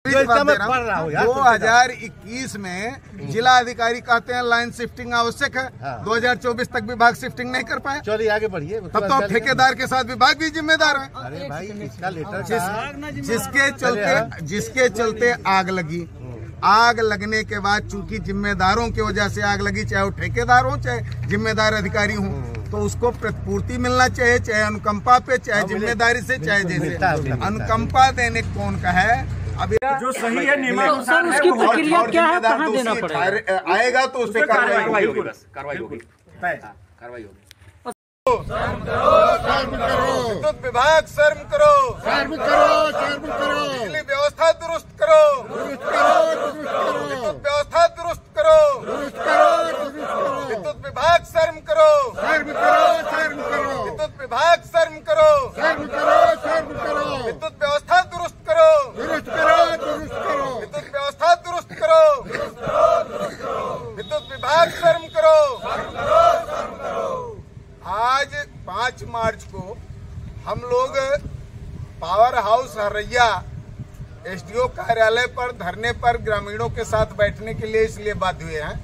2021 में जिला अधिकारी कहते हैं लाइन शिफ्टिंग आवश्यक है। 2024 तक विभाग शिफ्टिंग नहीं कर पाए। चलिए आगे बढ़िए। तब तो ठेकेदार के साथ विभाग भी जिम्मेदार है। अरे भाई इसका लेटर जिसके चलते आग लगी। आग लगने के बाद चूंकि जिम्मेदारों की वजह से आग लगी, चाहे वो ठेकेदार हो चाहे जिम्मेदार अधिकारी हो, तो उसको प्रतिपूर्ति मिलना चाहिए, चाहे अनुकंपा पे, चाहे जिम्मेदारी से, चाहे जैसे। अनुकंपा देने कौन का है? अब जो सही है नियमानुसार है, उसकी प्रक्रिया क्या है, कहाँ देना पड़ेगा? आएगा तो उस पर कार्रवाई होगी। विद्युत विभाग शर्म करो, बिजली व्यवस्था दुरुस्त करो, विद्युत व्यवस्था दुरुस्त करो, विद्युत विभाग शर्म करो, विद्युत विभाग शर्म करो, विद्युत व्यवस्था दुरुस्त करो, विद्युत व्यवस्था दुरुस्त करो, विद्युत विभाग शर्म करो। आज 5 मार्च को हम लोग पावर हाउस हरैया एसडीओ कार्यालय पर धरने पर ग्रामीणों के साथ बैठने के लिए इसलिए बाध्य हुए हैं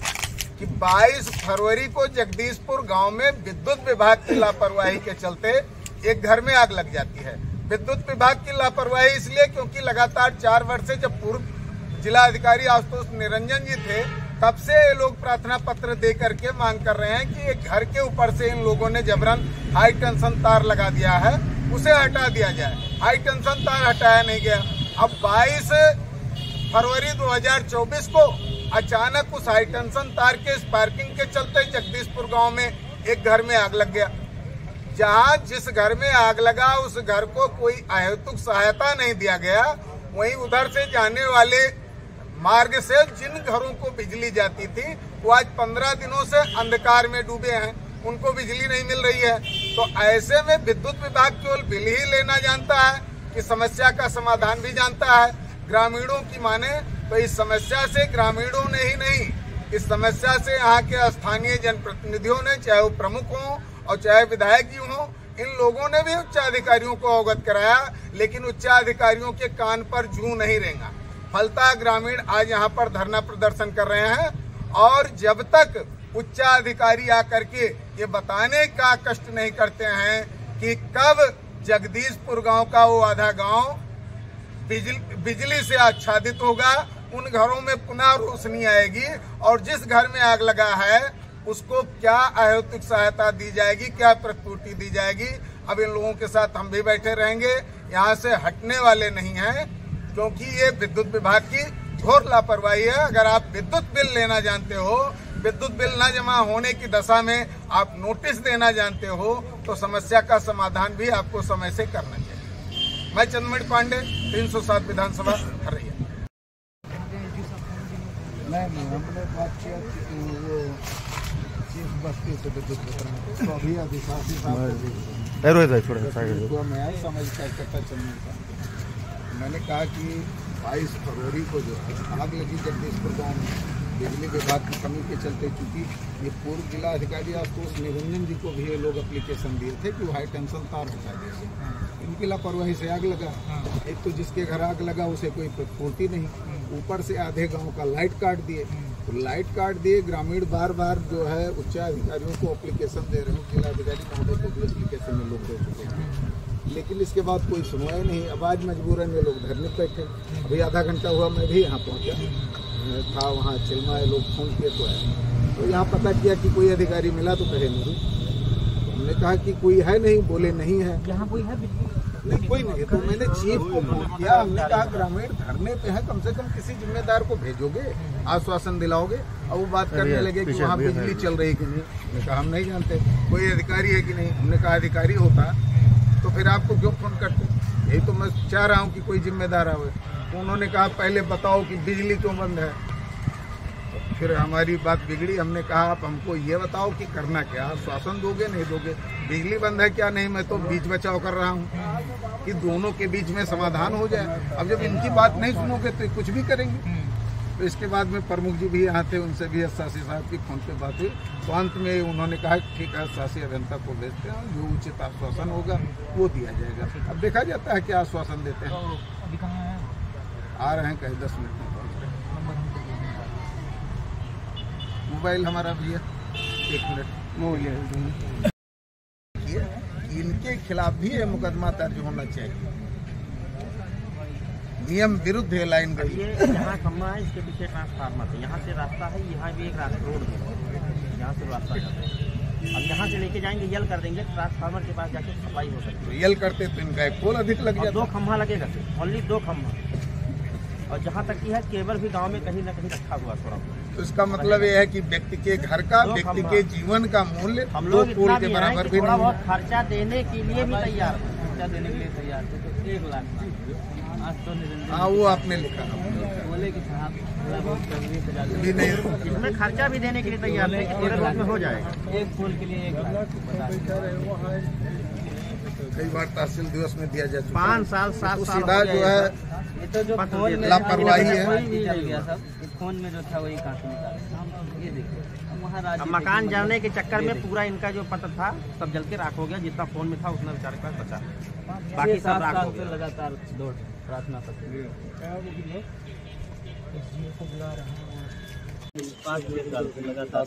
कि 22 फरवरी को जगदीशपुर गांव में विद्युत विभाग की लापरवाही के चलते एक घर में आग लग जाती है। विद्युत विभाग की लापरवाही इसलिए क्योंकि लगातार 4 वर्ष से जब पूर्व जिला अधिकारी आशुतोष निरंजन जी थे, तब से ये लोग प्रार्थना पत्र दे करके मांग कर रहे हैं कि एक घर के ऊपर से इन लोगों ने जबरन हाई टेंशन तार लगा दिया है, उसे हटा दिया जाए। हाई टेंशन तार हटाया नहीं गया। अब 22 फरवरी 2024 को अचानक उस हाई टेंशन तार के स्पार्किंग के चलते जगदीशपुर गांव में एक घर में आग लग गया। जहां जिस घर में आग लगा उस घर को कोई अहेतुक सहायता नहीं दिया गया, वहीं उधर से जाने वाले मार्ग से जिन घरों को बिजली जाती थी वो आज 15 दिनों से अंधकार में डूबे हैं, उनको बिजली नहीं मिल रही है। तो ऐसे में विद्युत विभाग केवल बिल ही लेना जानता है कि समस्या का समाधान भी जानता है। ग्रामीणों की माने तो इस समस्या से ग्रामीणों ने ही नहीं, इस समस्या से यहाँ के स्थानीय जनप्रतिनिधियों ने, चाहे वो प्रमुख हों और चाहे विधायक ही हों, इन लोगों ने भी उच्चाधिकारियों को अवगत कराया, लेकिन उच्चाधिकारियों के कान पर जूं नहीं रेंगा। फलता ग्रामीण आज यहाँ पर धरना प्रदर्शन कर रहे हैं और जब तक उच्चाधिकारी आकर के ये बताने का कष्ट नहीं करते हैं कि कब जगदीशपुर गांव का वो आधा गांव बिजली से आच्छादित होगा, उन घरों में पुनः रोशनी आएगी और जिस घर में आग लगा है उसको क्या अहेतुक सहायता दी जाएगी, क्या प्रतिपूर्ति दी जाएगी। अब इन लोगों के साथ हम भी बैठे रहेंगे, यहाँ से हटने वाले नहीं हैं, क्योंकि ये विद्युत विभाग की घोर लापरवाही है। अगर आप विद्युत बिल लेना जानते हो, विद्युत बिल न जमा होने की दशा में आप नोटिस देना जानते हो, तो समस्या का समाधान भी आपको समय से करना चाहिए। मैं चंद्रमणि पांडे, 307 विधानसभा हरैया। हमने बात किया चीफ बस्ती से विद्युत वितरण तो अभी अधिशासी साहब समझ करता चलने का मैंने कहा कि 22 फरवरी को जो है आग लगी जगदीशपुर गाँव में बिजली विभाग की कमी के चलते, चूंकि ये पूर्व जिला अधिकारी आशुतोष निरंजन जी को भी ये लोग एप्लीकेशन दिए थे कि हाई टेंशन तार हटा दें, इनकी लापरवाही से आग लगा। एक तो जिसके घर आग लगा उसे कोई प्रतिपूर्ति नहीं, ऊपर से आधे गांव का लाइट काट दिए। तो लाइट काट दिए, ग्रामीण बार बार जो है उच्चाधिकारियों को एप्लीकेशन दे रहे हो, जिला अधिकारी महोदय को भी एप्लीकेशन में लोग दे चुके हैं, लेकिन इसके बाद कोई सुनवाई नहीं। अब आज मजबूरन ये लोग धरने बैठे। अभी आधा घंटा हुआ मैं भी यहाँ पहुँचा था, वहाँ चिलमा लोग फोन किए तो आए, तो यहाँ पता किया कि कोई अधिकारी मिला तो कहे नहीं। हमने कहा कि कोई है नहीं, बोले नहीं है। यहाँ कोई है नहीं, कोई नहीं। तो मैंने चीफ को फोन किया, हमने कहा ग्रामीण धरने पे है, कम से कम किसी जिम्मेदार को भेजोगे, आश्वासन दिलाओगे। और वो बात करने लगे कि वहाँ बिजली चल रही कि नहीं। हमने कहा हम नहीं जानते कोई अधिकारी है कि नहीं। हमने कहा अधिकारी होता तो फिर आपको क्यों फोन करते, यही तो मैं चाह रहा हूँ कि कोई जिम्मेदार आवे। तो उन्होंने कहा पहले बताओ कि बिजली क्यों बंद है। तो फिर हमारी बात बिगड़ी, हमने कहा आप हमको ये बताओ कि करना क्या, आश्वासन दोगे नहीं दोगे, बिजली बंद है क्या नहीं। मैं तो बीच बचाव कर रहा हूँ कि दोनों के बीच में समाधान हो जाए। अब जब इनकी बात नहीं सुनोगे तो कुछ भी करेंगे। तो इसके बाद में प्रमुख जी भी यहाँ थे, उनसे भी शासी साहब की फोन पे बात हुई। तो अंत में उन्होंने कहा ठीक है शासी अभियंता को भेजते हैं, जो उचित आश्वासन होगा वो दिया जाएगा। अब देखा जाता है क्या आश्वासन देते हैं। आ रहे हैं कहीं 10 मिनट में पहुँच रहे हैं। मोबाइल हमारा भैया 1 मिनट। इनके खिलाफ भी ये मुकदमा दर्ज होना चाहिए। नियम विरुद्ध ये लाइन गई। ये यहाँ खम्मा है, इसके पीछे ट्रांसफार्मर है, यहाँ से रास्ता है, यहाँ भी एक रास्ता रोड है, यहाँ से रास्ता जाता है। अब यहाँ से लेके जाएंगे, यल कर देंगे, ट्रांसफार्मर के पास जाके सप्लाई हो सकती है। यल करते तो इनका एक पोल अधिक लग जाता। 2 खम्भा लगेगा, ओनली 2 खम्भा। और जहाँ तक की है केबल भी गांव में कहीं ना कहीं रखा हुआ थोड़ा। तो इसका मतलब ये है कि व्यक्ति के घर का, व्यक्ति के जीवन का मूल्य हम 2 लोग पोल के बराबर भी थोड़ा नहीं बहुत खर्चा देने के लिए भी तैयार, खर्चा देने के लिए तैयार थे। तो 1 लाख आज तो हाँ, वो आपने लिखा बोले कि साहब भी नहीं। इसमें खर्चा भी देने के लिए तैयार थे कि थोड़े बहुत में हो जाएगा। 1 पोल के लिए 1 लाख। कई बार तहसील दिवस में दिया जा चुका 5 साल 7 तो साल सीधा जो है लापरवाही है। फोन में जो था वही काफी निकाला। ये देखिए अब मकान जाने के चक्कर में पूरा इनका जो पत्र था सब जल के राख हो गया। जितना फोन में था उतना बेचारे का बचा, बाकी सब राख हो गया। लगातार दौड़ प्रार्थना करते 5 मिनट लगातार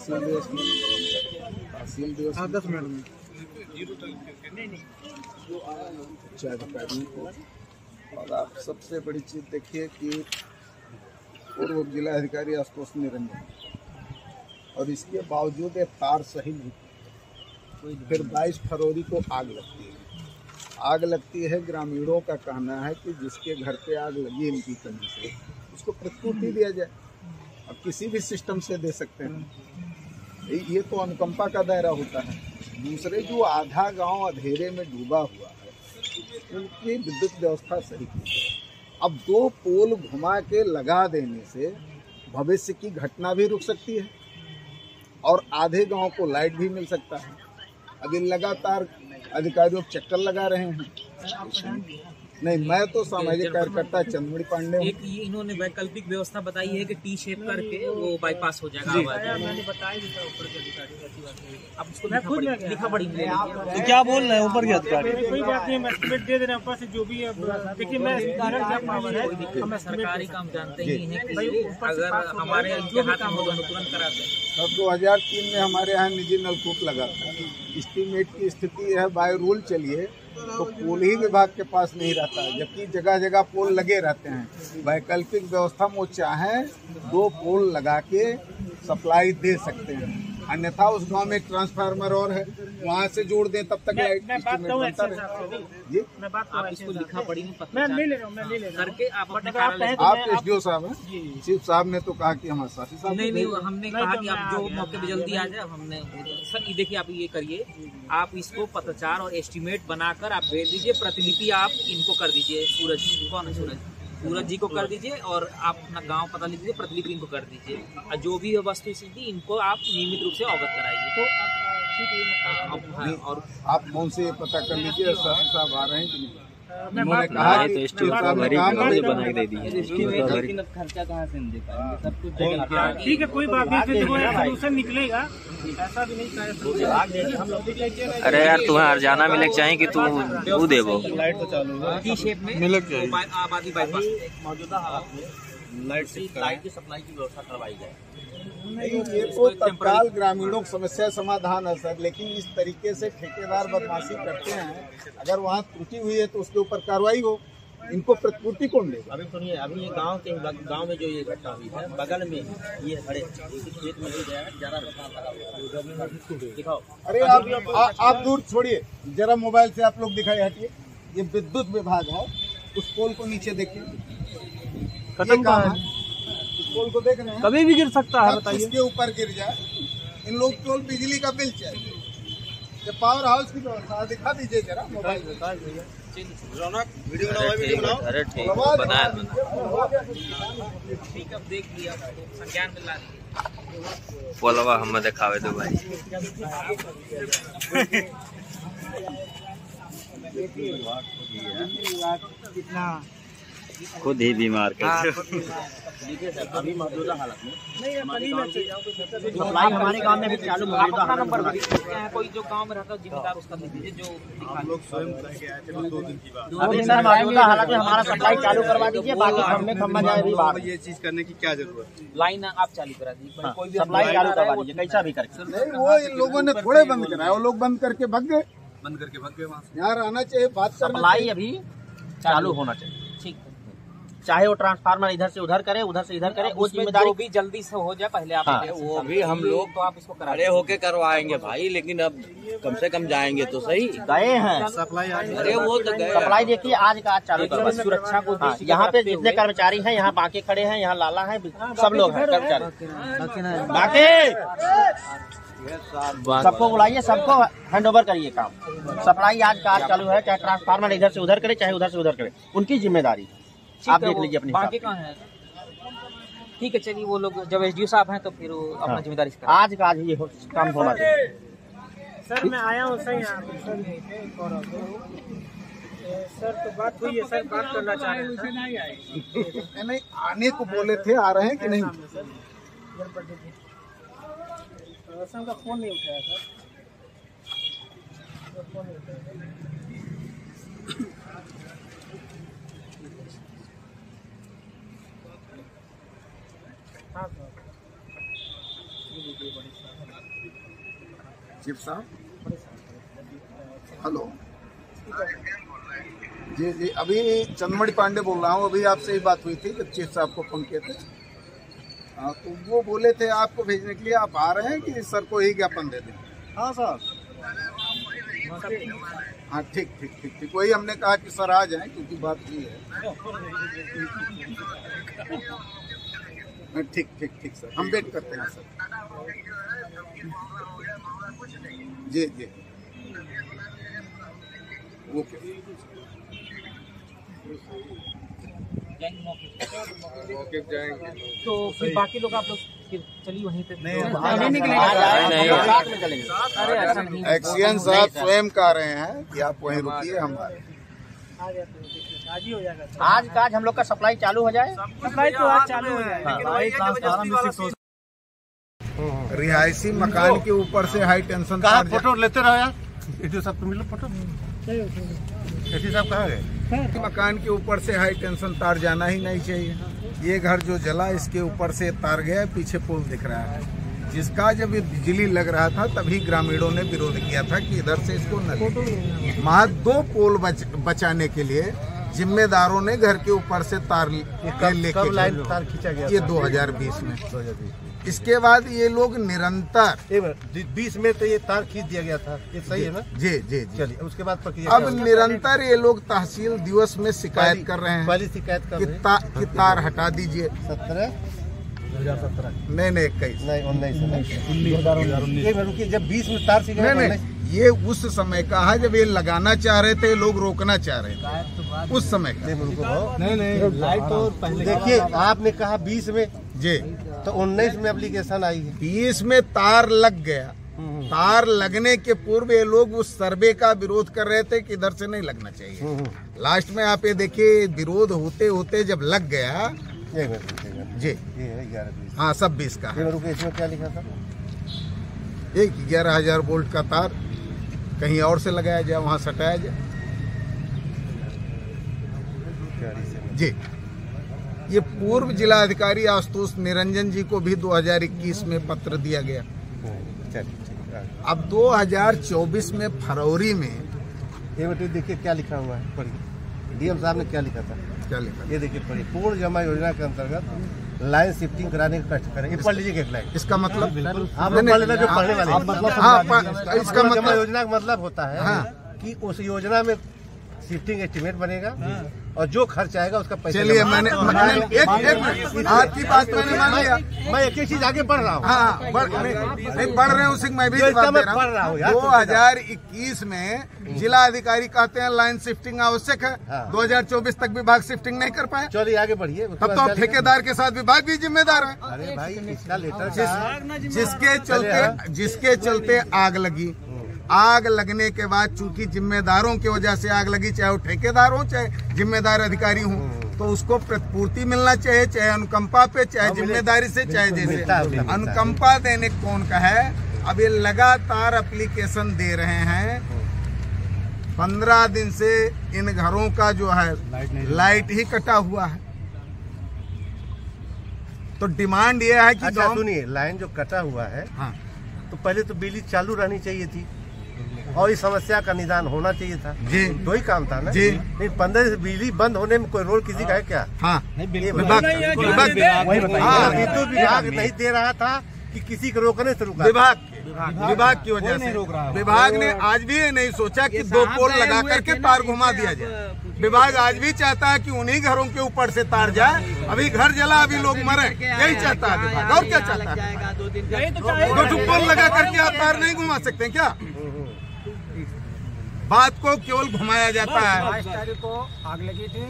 तहसील दिवस 10 मिनट में और आप सबसे बड़ी चीज देखिए कि पूर्व जिला अधिकारी आशुतोष निरंजन और इसके बावजूद ये तार सही नहीं। फिर 22 फरवरी को आग लगती है। आग लगती है, ग्रामीणों का कहना है कि जिसके घर पे आग लगी इनकी कमी से उसको प्रतिपूर्ति दिया जाए। अब किसी भी सिस्टम से दे सकते हैं, ये तो अनुकंपा का दायरा होता है। दूसरे जो आधा गांव अंधेरे में डूबा हुआ है उनकी विद्युत व्यवस्था सही की जाए। अब 2 पोल घुमा के लगा देने से भविष्य की घटना भी रुक सकती है और आधे गांव को लाइट भी मिल सकता है। अभी लगातार अधिकारियों चक्कर लगा रहे हैं। नहीं, मैं तो सामाजिक कार्यकर्ता चंद्रमणि पांडे हूँ। एक ये इन्होंने वैकल्पिक व्यवस्था बताई है कि टी शेप करके वो बाईपास हो जाएगा। मैंने बताया भी था ऊपर के अधिकारी। अब उसको लिखा पड़ी तो क्या बोल रहे हैं ऊपर के अधिकारी? कोई बात नहीं, हम एस्टिमेट दे दे रहे हैं ऊपर से जो भी है। देखिए मैं हम सरकारी काम जानते ही हैं कि अगर हमारे जो भी काम होगा तुरंत करा दें। अब 2003 में हमारे यहाँ निजी नलकूप लगा था। एस्टीमेट की स्थिति है, बाय रूल चलिए तो पोल ही विभाग के पास नहीं रहता, जबकि जगह जगह पोल लगे रहते हैं। वैकल्पिक व्यवस्था में वो चाहें 2 पोल लगा के सप्लाई दे सकते हैं, अन्यथा उस गांव में एक ट्रांसफार्मर और है, वहाँ से जोड़ दें, तब तक लाइट एस्टीमेट बनता रहे। जी, आप इसको लिखा पड़ी में मैं ले रहा हूँ करके आप अपने आप एसडीओ साहब हैं, चीफ साहब ने तो कहा कि हमारे साथी साहब नहीं, हमने कहा कि आप जो मौके पे जल्दी आ जाए। हमने सर ये देखिए, आप ये करिए, आप इसको पत्राचार और एस्टीमेट बनाकर आप भेज दीजिए। प्रतिलिपि आप इनको कर दीजिए, सूरज जी को कर दीजिए और आप अपना गांव पता लिख दीजिए, प्रतिलिपि इनको कर दीजिए और जो भी वस्तु स्थिति इनको आप नियमित रूप से अवगत कराइए। तो और आप कौन से पता कर लीजिए साथी साहब आ रहे हैं कि नहीं। उन्होंने कहा कि बना दे दी है। खर्चा कहाँ से दे पाएंगे, सब कुछ ठीक है, कोई बात नहीं, सोल्यूशन निकलेगा। ऐसा भी नहीं। अरे यार तुम्हें हरजाना मिले चाहिए कि तू देवो लाइट तो चालू टी शेप में मिलक चाहिए। आबादी बाईपास मौजूदा हालात में लाइट की सप्लाई की व्यवस्था करवाई जाए। नहीं, ये तो तत्काल ग्रामीणों की समस्या समाधान है सर, लेकिन इस तरीके से ठेकेदार बदमाशी करते हैं, अगर वहाँ त्रुटि हुई है तो उसके ऊपर कार्रवाई हो। इनको प्रतिपूर्ति कौन देगा? अभी सुनिए, अभी ये गांव में जो ये घटना हुई है, बगल में ये खड़े खेत में गया है, ज़्यादा दिखाओ। अरे आप दूर छोड़िए, जरा मोबाइल से आप लोग दिखाई हटिए। ये विद्युत विभाग है, उस पोल को नीचे देखिए, खत्म कहाँ है? पोल को देख रहे हैं, कभी भी गिर सकता है, बताइए। इसके ऊपर गिर जाए, इन लोग केवल बिजली का बिल चाहिए। ये पावर हाउस की व्यवस्था दिखा दीजिए जरा मोबाइल में। अरे ठीक बनाया ठीक, अब देख लिया, संज्ञान में ला दिया। पोलवा हमें दिखावे दो भाई। कितना खुद ही बीमार कर देखिए सर, अभी मौजूदा हालत में सप्लाई हमारे गांव में भी चालू मौजूदा हालत नंबर में कोई जो गांव में रहता है जिम्मेदार उसका लिख दीजिए जो लोग स्वयं करके आए थे 2 दिन की बात। अभी सर मौजूदा हालत में हमारा सप्लाई चालू करवा दीजिए, बाकी खम्भा जाए अभी बात। ये चीज करने की क्या जरूरत है? लाइन आप चालू करा दीजिए, कोई भी सप्लाई चालू करवा दीजिए कैसा भी करके। नहीं, वो इन लोगों ने थोड़े बंद कराया, वो लोग बंद करके भाग गए। बंद करके भाग गए वहाँ से। यहाँ आना चाहिए, बात करना सप्लाई अभी चालू होना चाहिए, ठीक है। चाहे वो ट्रांसफार्मर इधर से उधर करे, उधर से इधर करे, वो उसमें जिम्मेदारी जो भी जल्दी से हो जाए पहले आप हाँ। वो भी हम लोग तो आप इसको करा खड़े होके करवाएंगे भाई, लेकिन अब कम से कम जाएंगे तो सही। गए हैं। सप्लाई अरे वो तो गए। सप्लाई देखिए आज का आज चालू करवा दीजिए। सुरक्षा को हाँ, यहाँ पे जितने कर्मचारी हैं, यहाँ बाकी खड़े हैं, यहाँ लाला है, सब लोग हैं कर्मचारी। बाकी सबको बुलाइए, सबको हैंड ओवर करिए काम। सप्लाई आज का आज चालू है, चाहे ट्रांसफार्मर इधर से उधर करे, चाहे उधर से उधर करे, उनकी जिम्मेदारी। आप देख लीजिए अपनी बाकी कहाँ है? ठीक है, चलिए वो लोग जब एसडीओ साहब हैं तो फिर वो अपना जिम्मेदारी से आज का आज ये काम होना चाहिए। सर मैं आया हूँ सही यहाँ सर, तो बात हुई है सर, बात करना चाह रहे हैं। नहीं, आने को बोले थे, आ रहे हैं कि नहीं? सर का फोन नहीं उठाया सर, फोन नहीं उठाया। चीफ साहब, हेलो जी जी, अभी चंद्रमणि पांडे बोल रहा हूँ। अभी आपसे ही बात हुई थी जब चीफ साहब को फोन किए थे। हाँ, तो वो बोले थे आपको भेजने के लिए। आप आ रहे हैं कि सर को ही ज्ञापन दे दें? हाँ सर, हाँ ठीक ठीक ठीक ठीक, वही हमने कहा कि सर आ जाएं क्योंकि बात हुई है। ठीक ठीक ठीक सर, हम वेट करते हैं सर। जी जी, ओके। तो फिर बाकी लोग आप लोग फिर चलिए वहीं पे नहीं एक्सियन साहब स्वयं कह रहे हैं कि आप वहीं रुकिए, हम आ रहे हैं। आज ही हो जाएगा सर। आज का आज हम लोग का सप्लाई चालू हो जाए। सप्लाई तो आज चालू हो जाएगा। रिहायशी मकान के ऊपर से हाई टेंशन तार फोटो लेते रहो यार, एसडीओ साहब को मिलो फोटो। एसडीओ साहब कहाँ गए? मकान के ऊपर से हाई टेंशन तार जाना ही नहीं चाहिए। ये घर जो जला इसके ऊपर से तार गया, पीछे पोल दिख रहा है, जिसका जब ये बिजली लग रहा था तभी ग्रामीणों ने विरोध किया था कि इधर से इसको न लगे। वहाँ 2 पोल बचाने के लिए जिम्मेदारों ने घर के ऊपर से तार लेके लाइन तार खींचा गया? ये 2020 में। इसके बाद ये लोग निरंतर 20 में तो ये तार खींच दिया गया था, ये सही है ना? जी जी जी। चलिए उसके बाद अब निरंतर ये लोग तहसील दिवस में शिकायत कर रहे हैं पहली शिकायत कर रहे हैं कि तार हटा दीजिए। 2017 नहीं 21 नहीं 19 जब 20 में तार नहीं, ये उस समय का है जब ये लगाना चाह रहे थे, लोग रोकना चाह रहे थे, उस समय का। नहीं लाइट तो पहले देखिए, आपने कहा 20 में जी, तो 19 में एप्लीकेशन आई है। 20 में तार लग गया। तार लगने के पूर्व ये लोग उस सर्वे का विरोध कर रहे थे कि इधर से नहीं लगना चाहिए। लास्ट में आप ये देखिए, विरोध होते होते जब लग गया जी, हाँ सब 20 का है। इसमें क्या लिखा था? एक 11,000 वोल्ट का तार कहीं और से लगाया जाए, वहाँ सटाया जाए। जी, ये पूर्व जिला अधिकारी आशुतोष निरंजन जी को भी 2021 में पत्र दिया गया। अब 2024 में फरवरी में ये बेटे देखिए क्या लिखा हुआ है, पढ़िए। डीएम साहब ने क्या लिखा था? क्या लिखा? ये देखिए पढ़िए। पूर्ण जमा योजना के अंतर्गत लाइन शिफ्टिंग कराने का कष्ट करें। पढ़ लीजिए एक लाइन। इसका मतलब आप पढ़ लेना जो पढ़ने वाले। हाँ, इसका मतलब योजना का मतलब होता है कि उस योजना में शिफ्टिंग एस्टीमेट बनेगा और जो खर्च आएगा उसका पैसा। चलिए, मैंने एक आपकी बात मैंने मान लिया। मैं एक चीज आगे बढ़ रहा हूँ। हाँ, बढ़ रहे हैं, उसी मैं भी बात दे रहा हूँ। 2021 में जिला अधिकारी कहते हैं लाइन शिफ्टिंग आवश्यक है। 2024 तक विभाग शिफ्टिंग नहीं कर पाए। चलिए आगे बढ़िए। तब तो ठेकेदार के साथ विभाग भी जिम्मेदार है। अरे भाई, इसका लेटर जिसके चलते आग लगी। आग लगने के बाद चूंकि जिम्मेदारों की वजह से आग लगी, चाहे वो ठेकेदार हो चाहे जिम्मेदार अधिकारी हो, तो उसको प्रतिपूर्ति मिलना चाहिए, चाहे अनुकंपा पे, चाहे जिम्मेदारी से, चाहे जैसे। अनुकंपा देने कौन का है? अब ये लगातार एप्लीकेशन दे रहे हैं, 15 दिन से इन घरों का जो है लाइट ही कटा हुआ है। तो डिमांड ये है कि अच्छा सुनिए, लाइन जो कटा हुआ है, हाँ, तो पहले तो बिजली चालू रहनी चाहिए थी और इस समस्या का निदान होना चाहिए था जी, तो ही काम था ना जी। नहीं 15 दिन से बिजली बंद होने में कोई रोल किसी का है क्या? हाँ, विभाग विद्युत विभाग नहीं दे रहा था कि किसी को रोकने से रुका? विभाग की वजह से विभाग ने आज भी ये नहीं सोचा कि 2 पोल लगा करके तार घुमा दिया जाए। विभाग आज भी चाहता है कि उन्हीं घरों के ऊपर से तार जाए, अभी घर जला, अभी लोग मरे, यही चाहता है विभाग। और क्या चाहता है? 2 पोल लगा करके आप तार नहीं घुमा सकते हैं क्या? बात को केवल घुमाया जाता है। 22 तारीख को आग लगी थी,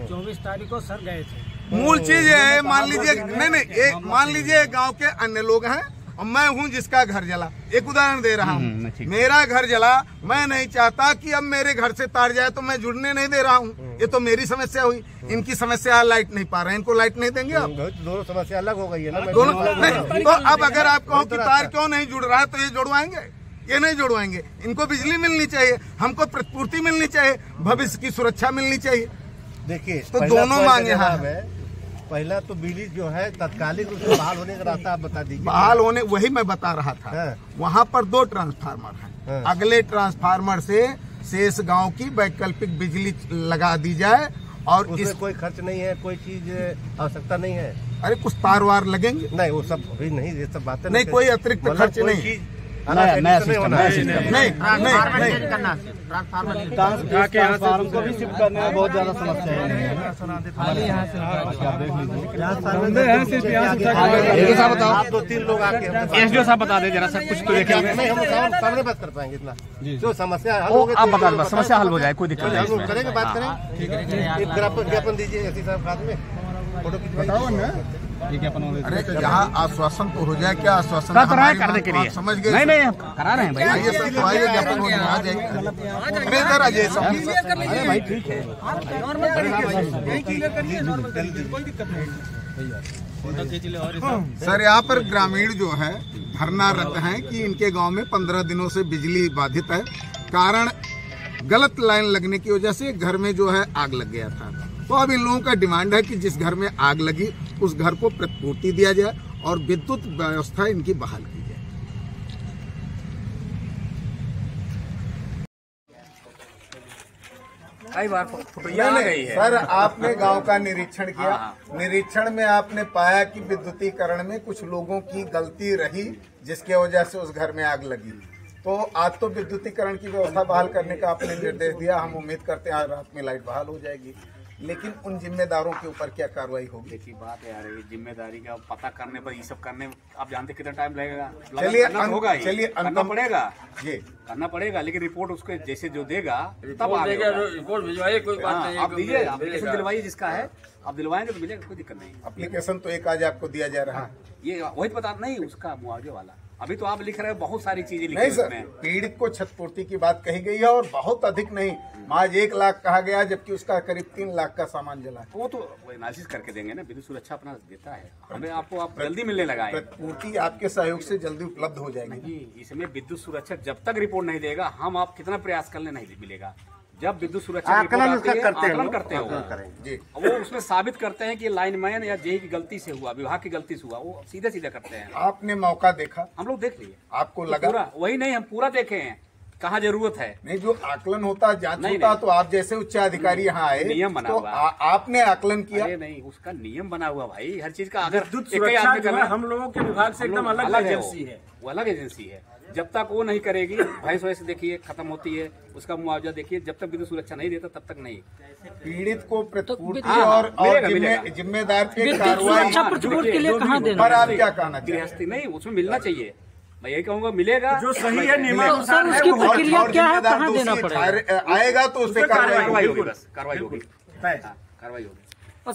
24 तारीख को सर गए थे। मूल चीज ये है, मान लीजिए नहीं, मान लीजिए गांव के अन्य लोग हैं और मैं हूं जिसका घर जला। एक उदाहरण दे रहा हूं, मेरा घर जला, मैं नहीं चाहता कि अब मेरे घर से तार जाए तो मैं जुड़ने नहीं दे रहा हूं। ये तो मेरी समस्या हुई, इनकी समस्या लाइट नहीं पा रहे हैं, इनको लाइट नहीं देंगे आप? दोनों समस्या अलग हो गई है ना दोनों नहीं। तो अब अगर आप कहो कि तार क्यों नहीं जुड़ रहा है तो ये जुड़वाएंगे? ये नहीं जुड़वाएंगे। इनको बिजली मिलनी चाहिए, हमको प्रतिपूर्ति मिलनी चाहिए, भविष्य की सुरक्षा मिलनी चाहिए। देखिए तो दोनों मांगे हैं। पहला तो बिजली जो है तत्कालिक रूप से बहाल होने का रास्ता आप बता दीजिए। बहाल होने, वही मैं बता रहा था। वहाँ पर 2 ट्रांसफार्मर हैं। अगले ट्रांसफार्मर से शेष गांव की वैकल्पिक बिजली लगा दी जाए और इसमें कोई खर्च नहीं है, कोई चीज आवश्यकता नहीं है। अरे कुछ तार वार लगेंगे? नहीं, वो सब अभी नहीं, ये सब बातें नहीं, कोई अतिरिक्त खर्च नहीं। ट्रांसफार्मर को भी शिफ्ट करने में बहुत ज्यादा समस्या है। आप 2-3 लोग आके एसडीओ साहब बता दे जरा सर, कुछ तो देखिए। नहीं, हम सामने बात कर पाएंगे इतना जो समस्या हल हो गई, आप बता दो, समस्या हल हो जाए, कोई दिक्कत नहीं। हम करेंगे, बात करें। ज्ञापन दीजिए एसपी साहब बाद में, फोटो खिंचवाओ ना। अरे यहाँ आश्वासन तो हो जाए, क्या आश्वासन करने के लिए समझ गए? नहीं करा रहे हैं भाई, आइए सर, आइए ज्ञापन हो आ जाएंगे, इधर आ जाइए सब। अरे भाई ठीक है, सर यहाँ पर ग्रामीण जो है धरनारत हैं कि इनके गांव में 15 दिनों से बिजली बाधित है। कारण गलत लाइन लगने की वजह से घर में जो है आग लग गया था। तो अब इन लोगों का डिमांड है कि जिस घर में आग लगी उस घर को प्रतिपूर्ति दिया जाए और विद्युत व्यवस्था इनकी बहाल की जाए। कई बार फोटोया आ गई है। सर आपने गांव का निरीक्षण किया, निरीक्षण में आपने पाया कि विद्युतीकरण में कुछ लोगों की गलती रही जिसकी वजह से उस घर में आग लगी। तो आज तो विद्युतीकरण की व्यवस्था बहाल करने का आपने निर्देश दिया, हम उम्मीद करते हैं आज रात में लाइट बहाल हो जाएगी। लेकिन उन जिम्मेदारों के ऊपर क्या कार्रवाई होगी? देखिए बात है यार, जिम्मेदारी का पता करने पर, ये सब करने आप जानते कितना टाइम लगेगा। चलिए होगा, चलिए करना पड़ेगा जी, करना पड़ेगा, लेकिन रिपोर्ट उसके जैसे जो देगा तब आगे रिपोर्ट भिजवाइए, कोई बात नहीं। आप दीजिए, एप्लीकेशन दिलवाइए, जिसका है आप दिलवाएंगे तो मिलेगा, कोई दिक्कत नहीं। एप्लीकेशन तो एक आज आपको दिया जा रहा है, ये वही तो बता नहीं, उसका मुआवजे वाला। अभी तो आप लिख रहे हो बहुत सारी चीजें लिखी नहीं सर, उसमें। पीड़ित को क्षतिपूर्ति की बात कही गई है और बहुत अधिक नहीं, आज 1 लाख कहा गया, जबकि उसका करीब 3 लाख का सामान जला है। वो तो एनालिसिस करके देंगे ना, विद्युत सुरक्षा अपना देता है हमें, आपको आप जल्दी मिलने लगा है। प्रतिपूर्ति आपके सहयोग से जल्दी उपलब्ध हो जाएगी। नहीं, इसमें विद्युत सुरक्षा जब तक रिपोर्ट नहीं देगा, हम आप कितना प्रयास कर ले नहीं मिलेगा। जब विद्युत सुरक्षा आकलन करते हो जी, वो उसमें साबित करते हैं कि लाइनमैन या जेई की गलती से हुआ, विभाग की गलती से हुआ, वो सीधे सीधे करते हैं। आपने मौका देखा? हम लोग देख लिए, आपको लगा? पूरा वही नहीं, हम पूरा देखे हैं, कहाँ जरूरत है। नहीं, जो आकलन होता, जांच होता, तो आप जैसे उच्च अधिकारी यहाँ आए, नियम बना तो हुआ आपने आकलन किया? अरे नहीं, उसका नियम बना हुआ भाई, हर चीज का। अगर हम लोगों के विभाग से एकदम अलग एजेंसी है, वो अलग एजेंसी है। जब तक वो नहीं करेगी, भैंस वैसे देखिए खत्म होती है, उसका मुआवजा देखिए, जब तक विद्युत सुरक्षा नहीं देता तब तक नहीं। पीड़ित को प्रतिपूर्ति और जिम्मेदार की कार्रवाई पर आप क्या कहना चाहिए? गृहस्थी नहीं, उसमें मिलना चाहिए। मैं यही कहूँगा, मिलेगा जो सही है, नियमानुसार उसकी प्रक्रिया क्या है, कहाँ देना पड़ेगा? आएगा तो उस पर कार्रवाई होगी, बस कार्रवाई होगी, कार्रवाई होगी।